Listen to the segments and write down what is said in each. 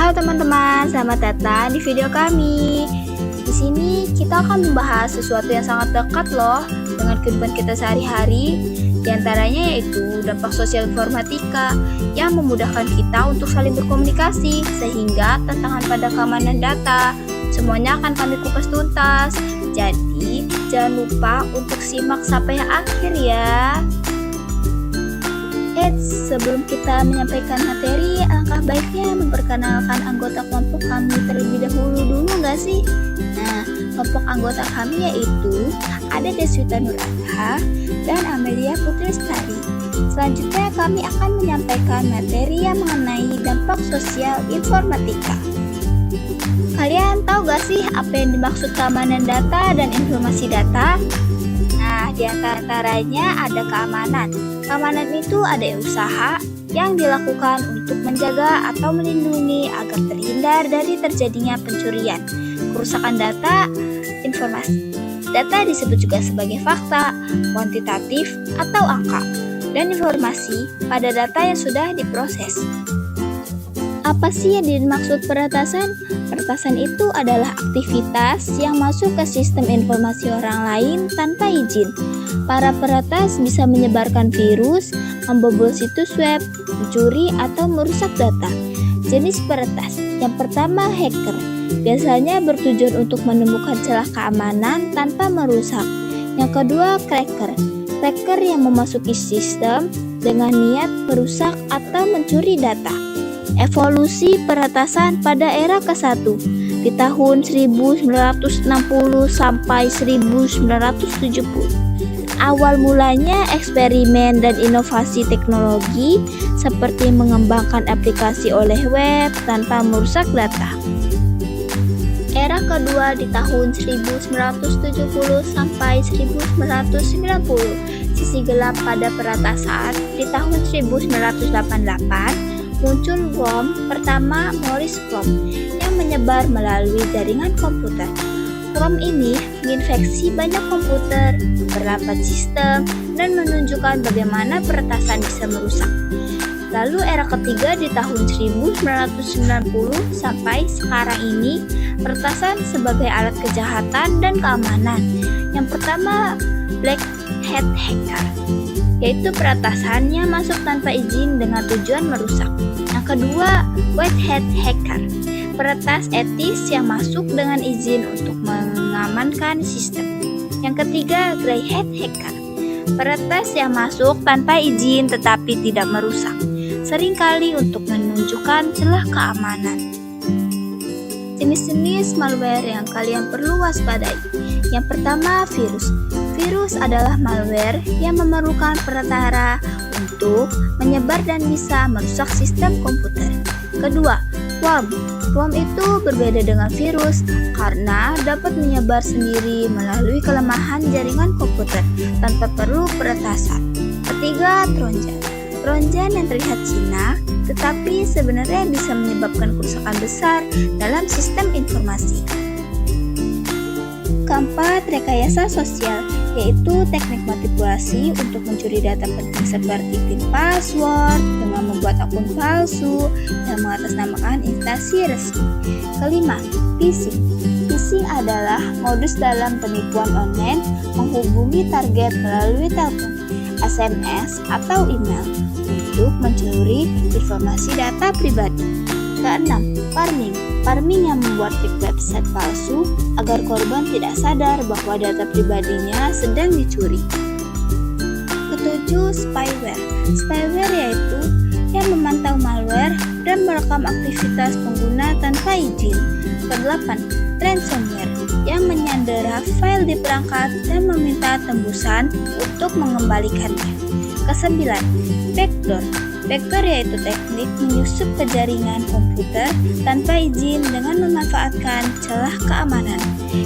Halo teman-teman, selamat datang di video kami. Di sini kita akan membahas sesuatu yang sangat dekat loh dengan kehidupan kita sehari-hari. Di antaranya yaitu dampak sosial informatika yang memudahkan kita untuk saling berkomunikasi sehingga tantangan pada keamanan data semuanya akan kami kupas tuntas. Jadi jangan lupa untuk simak sampai akhir ya. Sebelum kita menyampaikan materi, alangkah baiknya memperkenalkan anggota kelompok kami terlebih dahulu dulu nggak sih? Nah, kelompok anggota kami yaitu ada Deswita Nur Adha dan Amelia Putri Lestari. Selanjutnya kami akan menyampaikan materi yang mengenai dampak sosial informatika. Kalian tahu gak sih apa yang dimaksud keamanan data dan informasi data? Nah, di antaranya ada keamanan. Keamanan itu ada usaha yang dilakukan untuk menjaga atau melindungi agar terhindar dari terjadinya pencurian, kerusakan data, informasi. Data disebut juga sebagai fakta, kuantitatif, atau angka, dan informasi pada data yang sudah diproses. Apa sih yang dimaksud peretasan? Peretasan itu adalah aktivitas yang masuk ke sistem informasi orang lain tanpa izin. Para peretas bisa menyebarkan virus, membobol situs web, mencuri, atau merusak data. Jenis peretas yang pertama, hacker. Biasanya bertujuan untuk menemukan celah keamanan tanpa merusak. Yang kedua, cracker. Cracker yang memasuki sistem dengan niat merusak atau mencuri data. Evolusi peretasan pada era ke-1 di tahun 1960 sampai 1970. Awal mulanya eksperimen dan inovasi teknologi seperti mengembangkan aplikasi oleh web tanpa merusak data. Era kedua di tahun 1970 sampai 1990. Sisi gelap pada peretasan di tahun 1988 muncul worm pertama, Morris worm, yang menyebar melalui jaringan komputer. Worm ini menginfeksi banyak komputer, memperlambat sistem, dan menunjukkan bagaimana peretasan bisa merusak. Lalu era ketiga di tahun 1990 sampai sekarang ini, peretasan sebagai alat kejahatan dan keamanan. Yang pertama, black hat hacker, yaitu peretasannya masuk tanpa izin dengan tujuan merusak. Yang kedua, white hat hacker, peretas etis yang masuk dengan izin untuk mengamankan sistem. Yang ketiga, grey hat hacker, peretas yang masuk tanpa izin tetapi tidak merusak, seringkali untuk menunjukkan celah keamanan. Jenis-jenis malware yang kalian perlu waspadai. Yang pertama, virus. Virus adalah malware yang memerlukan perantara untuk menyebar dan bisa merusak sistem komputer. Kedua, worm. Worm itu berbeda dengan virus karena dapat menyebar sendiri melalui kelemahan jaringan komputer tanpa perlu peretasan. Ketiga, trojan. Trojan yang terlihat jinak tetapi sebenarnya bisa menyebabkan kerusakan besar dalam sistem informasi. Keempat, rekayasa sosial, yaitu teknik manipulasi untuk mencuri data penting seperti PIN password dengan membuat akun palsu dan mengatasnamakan instansi resmi. Kelima, phishing. Phishing adalah modus dalam penipuan online menghubungi target melalui telepon, SMS, atau email untuk mencuri informasi data pribadi. Keenam, farming. Farming yang membuat trik website palsu agar korban tidak sadar bahwa data pribadinya sedang dicuri. Ketujuh, spyware. Spyware yaitu yang memantau malware dan merekam aktivitas pengguna tanpa izin. Kedelapan, ransomware yang menyandera file di perangkat dan meminta tembusan untuk mengembalikannya. Kesembilan, backdoor. Backdoor yaitu teknik menyusup ke jaringan komputer tanpa izin dengan memanfaatkan celah keamanan.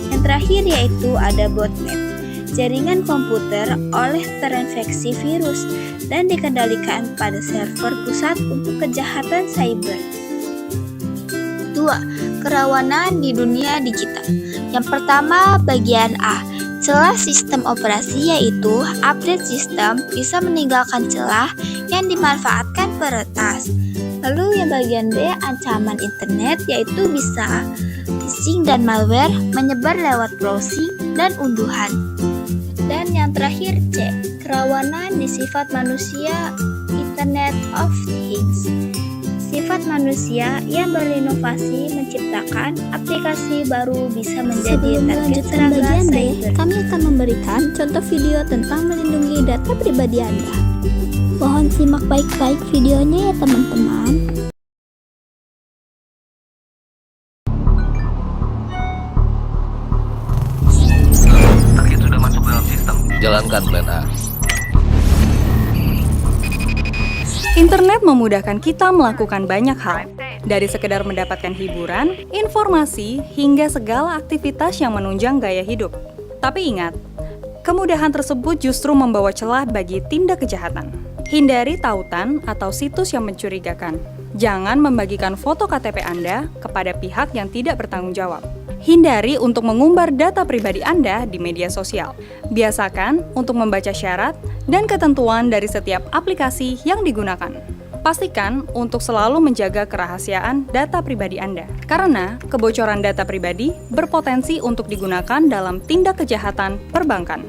Yang terakhir yaitu ada botnet. Jaringan komputer oleh terinfeksi virus dan dikendalikan pada server pusat untuk kejahatan cyber. 2. Kerawanan di dunia digital. Yang pertama, bagian A. Celah sistem operasi yaitu update sistem bisa meninggalkan celah yang dimanfaatkan peretas. Lalu yang bagian B, ancaman internet, yaitu bisa phishing dan malware menyebar lewat browsing dan unduhan. Dan yang terakhir C, kerawanan di sifat manusia, Internet of Things. Sifat manusia yang berinovasi menciptakan aplikasi baru bisa menjadi target serangan cyber. Kami akan memberikan contoh video tentang melindungi data pribadi Anda. Mohon simak baik-baik videonya ya teman-teman. Target sudah masuk dalam sistem. Jalankan plan A. Internet memudahkan kita melakukan banyak hal, dari sekedar mendapatkan hiburan, informasi, hingga segala aktivitas yang menunjang gaya hidup. Tapi ingat, kemudahan tersebut justru membawa celah bagi tindak kejahatan. Hindari tautan atau situs yang mencurigakan. Jangan membagikan foto KTP Anda kepada pihak yang tidak bertanggung jawab. Hindari untuk mengumbar data pribadi Anda di media sosial. Biasakan untuk membaca syarat dan ketentuan dari setiap aplikasi yang digunakan. Pastikan untuk selalu menjaga kerahasiaan data pribadi Anda, karena kebocoran data pribadi berpotensi untuk digunakan dalam tindak kejahatan perbankan.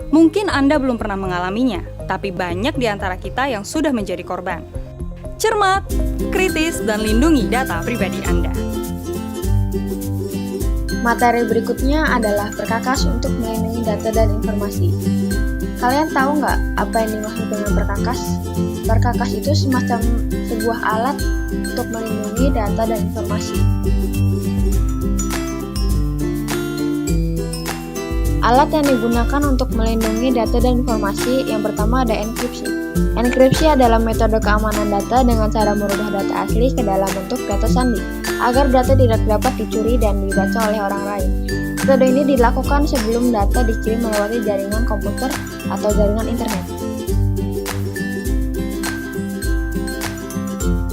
Mungkin Anda belum pernah mengalaminya, tapi banyak di antara kita yang sudah menjadi korban. Cermat, kritis, dan lindungi data pribadi Anda. Materi berikutnya adalah perkakas untuk melindungi data dan informasi. Kalian tahu nggak apa yang dimaksud dengan perkakas? Perkakas itu semacam sebuah alat untuk melindungi data dan informasi. Alat yang digunakan untuk melindungi data dan informasi yang pertama ada enkripsi. Enkripsi adalah metode keamanan data dengan cara merubah data asli ke dalam bentuk data sandi, agar data tidak dapat dicuri dan dibaca oleh orang lain. Metode ini dilakukan sebelum data dikirim melewati jaringan komputer atau jaringan internet.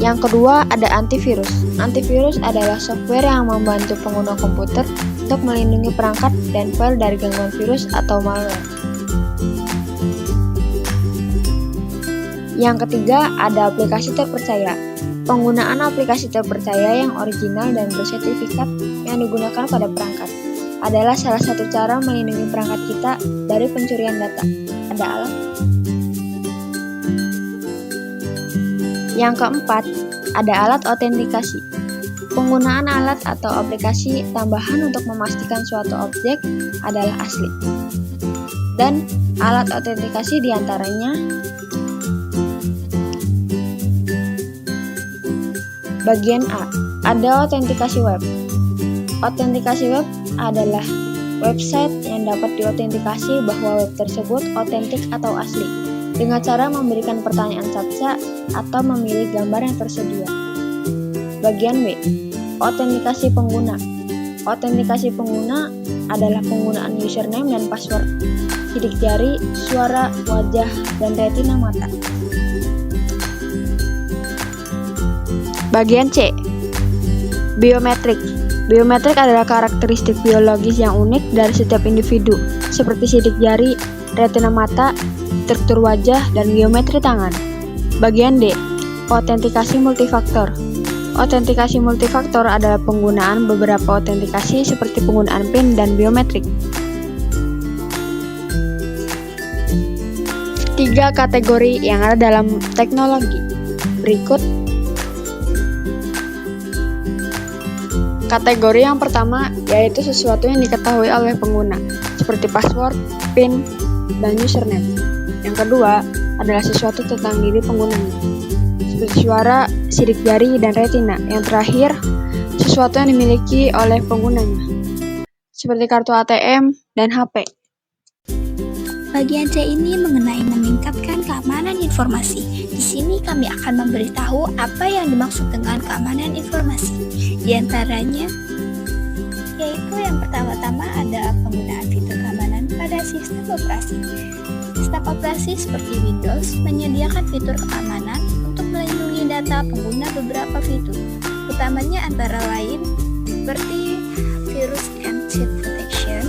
Yang kedua ada antivirus. Antivirus adalah software yang membantu pengguna komputer untuk melindungi perangkat dan file dari gangguan virus atau malware. Yang ketiga ada aplikasi terpercaya. Penggunaan aplikasi terpercaya yang original dan bersertifikat yang digunakan pada perangkat adalah salah satu cara melindungi perangkat kita dari pencurian data. Ada alat. Yang keempat, ada alat autentikasi. Penggunaan alat atau aplikasi tambahan untuk memastikan suatu objek adalah asli. Dan alat autentikasi diantaranya bagian A, ada autentikasi web. Autentikasi web adalah website yang dapat diautentikasi bahwa web tersebut otentik atau asli dengan cara memberikan pertanyaan captcha atau memilih gambar yang tersedia. Bagian B, autentikasi pengguna. Autentikasi pengguna adalah penggunaan username dan password, sidik jari, suara, wajah, dan retina mata. Bagian C, biometrik. Biometrik adalah karakteristik biologis yang unik dari setiap individu, seperti sidik jari, retina mata, struktur wajah, dan geometri tangan. Bagian D, autentikasi multifaktor. Autentikasi multifaktor adalah penggunaan beberapa autentikasi seperti penggunaan PIN dan biometrik. 3 kategori yang ada dalam teknologi. Berikut. Kategori yang pertama yaitu sesuatu yang diketahui oleh pengguna, seperti password, PIN, dan username. Yang kedua adalah sesuatu tentang diri penggunanya, seperti suara, sidik jari, dan retina. Yang terakhir, sesuatu yang dimiliki oleh penggunanya, seperti kartu ATM dan HP. Bagian C ini mengenai meningkatkan keamanan informasi. Di sini kami akan memberitahu apa yang dimaksud dengan keamanan informasi. Di antaranya, yaitu yang pertama-tama ada penggunaan fitur keamanan pada sistem operasi. Sistem operasi seperti Windows menyediakan fitur keamanan untuk melindungi data pengguna beberapa fitur, utamanya antara lain seperti virus and cheat protection,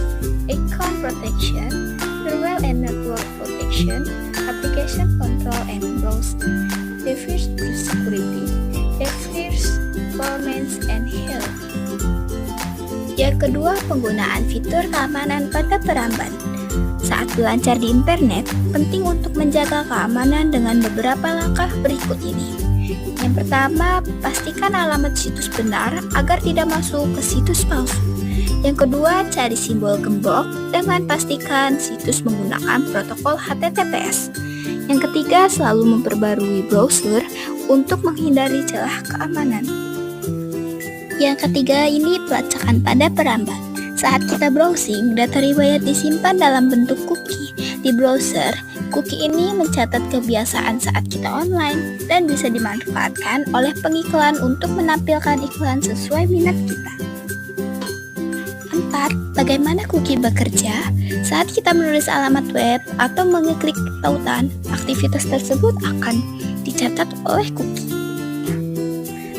account protection, firewall and network protection, application control and browse, device security, performance, and health. Yang kedua, penggunaan fitur keamanan pada peramban. Saat belajar di internet, penting untuk menjaga keamanan dengan beberapa langkah berikut ini. Yang pertama, pastikan alamat situs benar agar tidak masuk ke situs palsu. Yang kedua, cari simbol gembok dengan pastikan situs menggunakan protokol HTTPS. Yang ketiga, selalu memperbarui browser untuk menghindari celah keamanan. Yang ketiga ini pelacakan pada peramban. Saat kita browsing, data riwayat disimpan dalam bentuk cookie. Di browser, cookie ini mencatat kebiasaan saat kita online dan bisa dimanfaatkan oleh pengiklan untuk menampilkan iklan sesuai minat kita. 4. Bagaimana cookie bekerja? Saat kita menulis alamat web atau mengeklik tautan, aktivitas tersebut akan dicatat oleh cookie.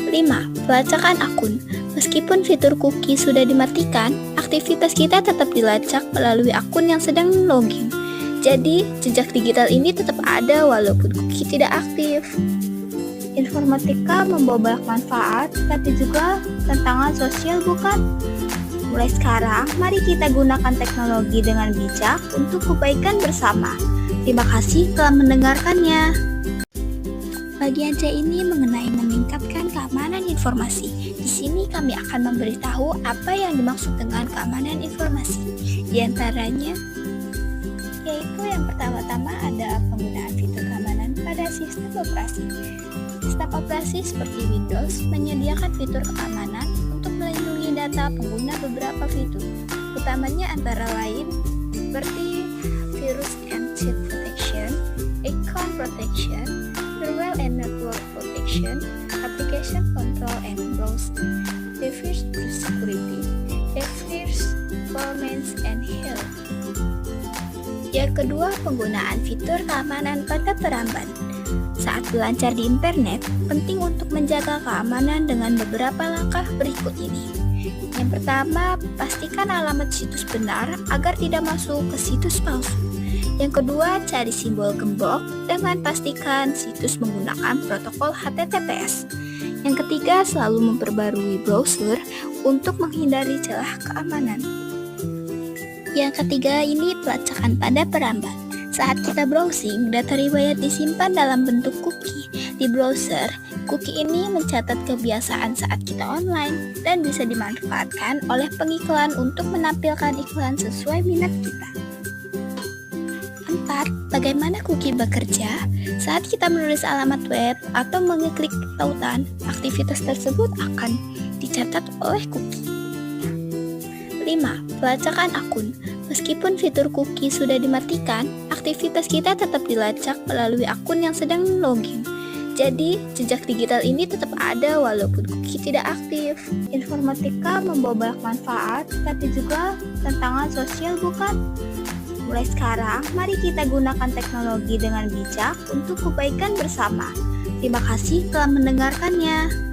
5. Pelacakan akun. Meskipun fitur cookie sudah dimatikan, aktivitas kita tetap dilacak melalui akun yang sedang login. Jadi, jejak digital ini tetap ada walaupun cookie tidak aktif. Informatika membawa banyak manfaat, tapi juga tantangan sosial, bukan? Mulai sekarang, mari kita gunakan teknologi dengan bijak untuk kebaikan bersama. Terima kasih telah mendengarkannya. Bagian C ini mengenai meningkatkan keamanan informasi. Di sini kami akan memberitahu apa yang dimaksud dengan keamanan informasi. Di antaranya, yaitu yang pertama-tama ada penggunaan fitur keamanan pada sistem operasi. Sistem operasi seperti Windows menyediakan fitur keamanan untuk melindungi data pengguna beberapa fitur, utamanya antara lain seperti virus and cheat protection, account protection, firewall and network protection, application control and browsing, device security, device performance and health. Yang kedua, penggunaan fitur keamanan pada peramban. Saat belajar di internet, penting untuk menjaga keamanan dengan beberapa langkah berikut ini. Yang pertama, pastikan alamat situs benar agar tidak masuk ke situs palsu. Yang kedua, cari simbol gembok dengan pastikan situs menggunakan protokol HTTPS. Yang ketiga, selalu memperbarui browser untuk menghindari celah keamanan. Yang ketiga ini pelacakan pada peramban. Saat kita browsing, data riwayat disimpan dalam bentuk cookie. Di browser, cookie ini mencatat kebiasaan saat kita online dan bisa dimanfaatkan oleh pengiklan untuk menampilkan iklan sesuai minat kita. 4. Bagaimana cookie bekerja? Saat kita menulis alamat web atau mengeklik tautan, aktivitas tersebut akan dicatat oleh cookie. 5. Pelacakan akun. Meskipun fitur cookie sudah dimatikan, aktivitas kita tetap dilacak melalui akun yang sedang login. Jadi, jejak digital ini tetap ada walaupun cookie tidak aktif. Informatika membawa banyak manfaat, tapi juga tantangan sosial, bukan? Mulai sekarang, mari kita gunakan teknologi dengan bijak untuk kebaikan bersama. Terima kasih telah mendengarkannya.